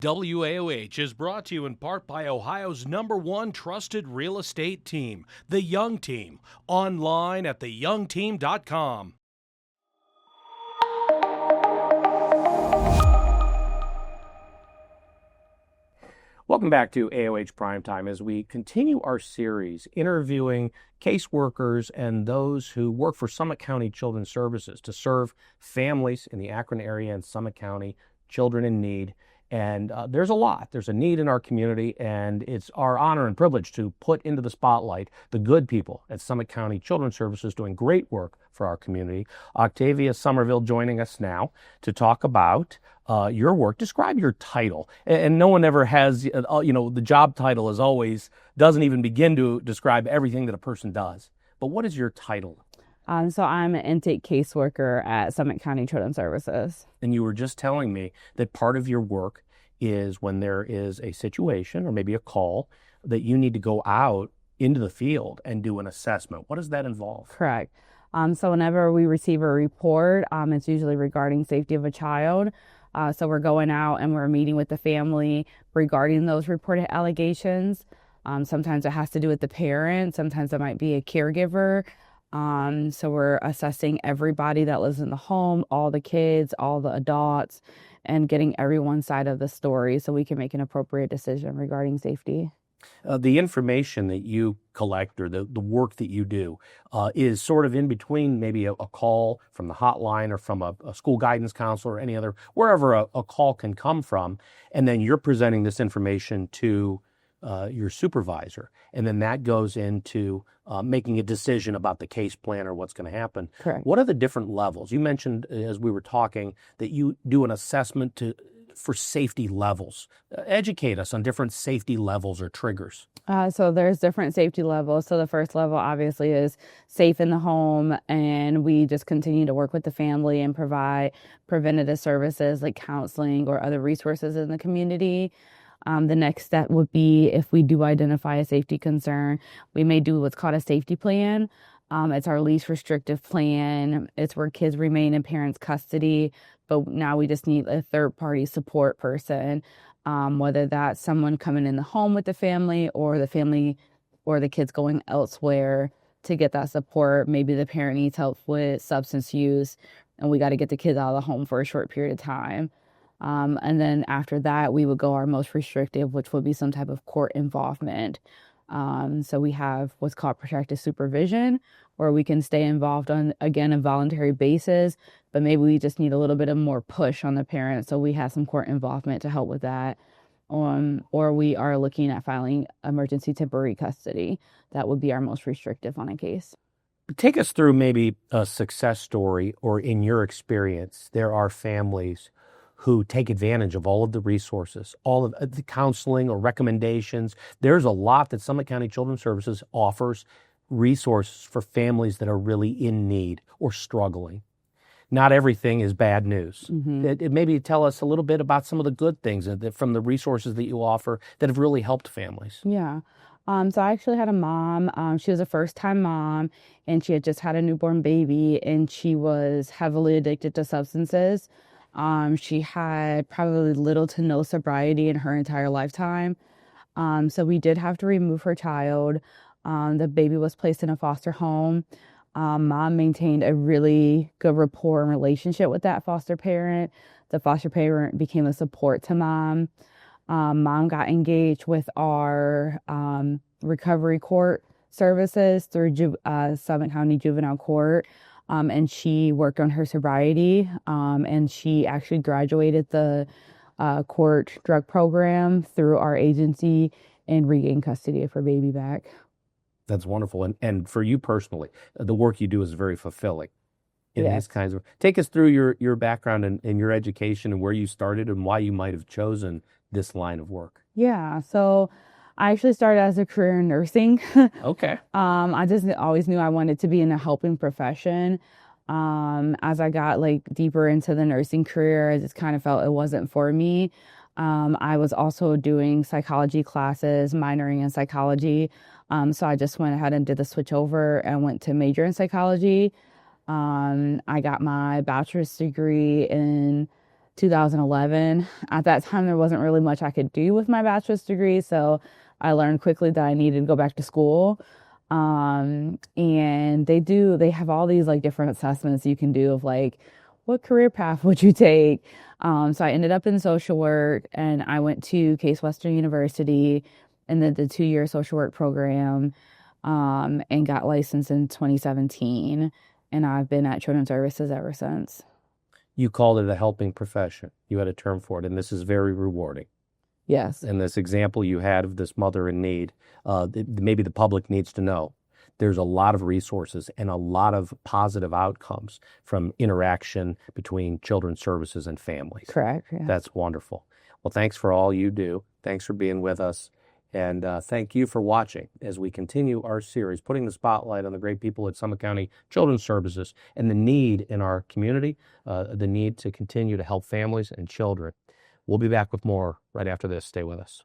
WAOH is brought to you in part by Ohio's #1 trusted real estate team, The Young Team. Online at theyoungteam.com. Welcome back to AOH Primetime as we continue our series interviewing caseworkers and those who work for Summit County Children's Services to serve families in the Akron area and Summit County, children in need. And there's a lot. There's a need in our community, and it's our honor and privilege to put into the spotlight the good people at Summit County Children's Services doing great work for our community. Octavia Sommerville joining us now to talk about your work. Describe your title. And no one ever has, the job title is always, doesn't even begin to describe everything that a person does. But what is your title? So I'm an intake caseworker at Summit County Children's Services. And you were just telling me that part of your work is when there is a situation or maybe a call that you need to go out into the field and do an assessment. What does that involve? Correct. So whenever we receive a report, it's usually regarding safety of a child. So we're going out and we're meeting with the family regarding those reported allegations. Sometimes it has to do with the parent. Sometimes it might be a caregiver. So we're assessing everybody that lives in the home, all the kids, all the adults, and getting everyone's side of the story so we can make an appropriate decision regarding safety. The information that you collect or the work that you do is sort of in between maybe a call from the hotline or from a school guidance counselor or any other, wherever a call can come from, and then you're presenting this information to your supervisor, and then that goes into making a decision about the case plan or what's going to happen. Correct. What are the different levels? You mentioned as we were talking that you do an assessment for safety levels. Educate us on different safety levels or triggers. So there's different safety levels. So the first level obviously is safe in the home, and we just continue to work with the family and provide preventative services like counseling or other resources in the community. The next step would be if we do identify a safety concern, we may do what's called a safety plan. It's our least restrictive plan. It's where kids remain in parents' custody, but now we just need a third-party support person, whether that's someone coming in the home with the family or the kids going elsewhere to get that support. Maybe the parent needs help with substance use, and we got to get the kids out of the home for a short period of time. And then after that, we would go our most restrictive, which would be some type of court involvement. So we have what's called protective supervision, where we can stay involved on, again, a voluntary basis, but maybe we just need a little bit of more push on the parent. So we have some court involvement to help with that. Or we are looking at filing emergency temporary custody. That would be our most restrictive on a case. Take us through maybe a success story, or in your experience, there are families who take advantage of all of the resources, all of the counseling or recommendations. There's a lot that Summit County Children's Services offers resources for families that are really in need or struggling. Not everything is bad news. Mm-hmm. Maybe tell us a little bit about some of the good things from the resources that you offer that have really helped families. Yeah. So I actually had a mom. She was a first-time mom, and she had just had a newborn baby, and she was heavily addicted to substances. She had probably little to no sobriety in her entire lifetime. So we did have to remove her child. The baby was placed in a foster home. Mom maintained a really good rapport and relationship with that foster parent. The foster parent became a support to mom. Mom got engaged with our recovery court services through Summit County Juvenile Court. And she worked on her sobriety, and she actually graduated the court drug program through our agency and regained custody of her baby back. That's wonderful. And for you personally, the work you do is very fulfilling in Yes. these kinds of... Take us through your background and your education and where you started and why you might have chosen this line of work. Yeah, so I actually started as a career in nursing. Okay. I just always knew I wanted to be in a helping profession. As I got deeper into the nursing career, I just kind of felt it wasn't for me. I was also doing psychology classes, minoring in psychology. So I just went ahead and did the switch over and went to major in psychology. I got my bachelor's degree in 2011. At that time, there wasn't really much I could do with my bachelor's degree, so I learned quickly that I needed to go back to school. And they have all these like different assessments you can do of like, what career path would you take? So I ended up in social work, and I went to Case Western University and then the 2-year social work program, and got licensed in 2017. And I've been at Children's Services ever since. You called it a helping profession. You had a term for it, and this is very rewarding. Yes. And this example you had of this mother in need, maybe the public needs to know. There's a lot of resources and a lot of positive outcomes from interaction between children's services and families. Correct. Yeah. That's wonderful. Well, thanks for all you do. Thanks for being with us. And thank you for watching as we continue our series, putting the spotlight on the great people at Summit County Children's Services and the need in our community, the need to continue to help families and children. We'll be back with more right after this. Stay with us.